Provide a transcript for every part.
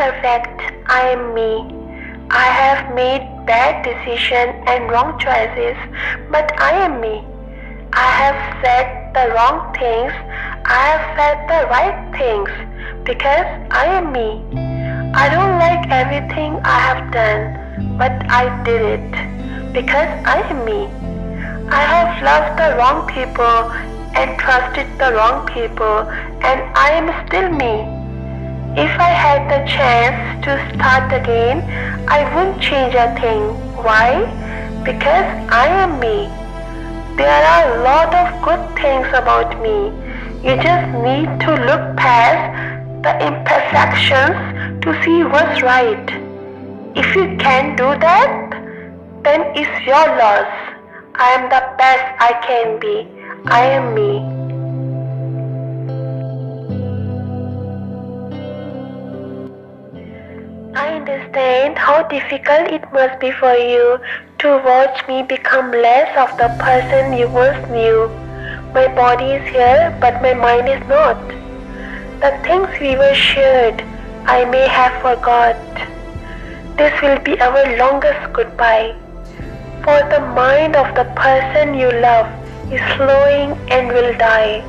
perfect. I am me. I have made bad decisions and wrong choices, but I am me. I have said the wrong things. I have said the right things because I am me. I don't like everything I have done, but I did it because I am me. I have loved the wrong people and trusted the wrong people, and I am still me. If I had the chance to start again, I wouldn't change a thing. Why? Because I am me. There are a lot of good things about me. You just need to look past the imperfections to see what's right. If you can't do that, then it's your loss. I am the best I can be. I am me. I understand how difficult it must be for you to watch me become less of the person you once knew. My body is here, but my mind is not. The things we were shared, I may have forgot. This will be our longest goodbye. For the mind of the person you love is slowing and will die.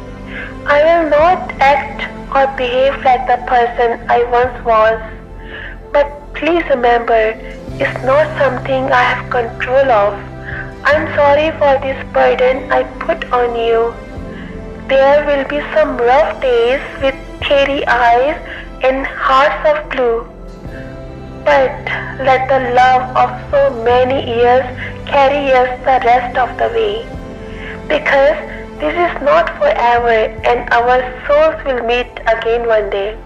I will not act or behave like the person I once was. But please remember, it's not something I have control of. I'm sorry for this burden I put on you. There will be some rough days with teary eyes and hearts of glue. But let the love of so many years carry us the rest of the way. Because this is not forever and our souls will meet again one day.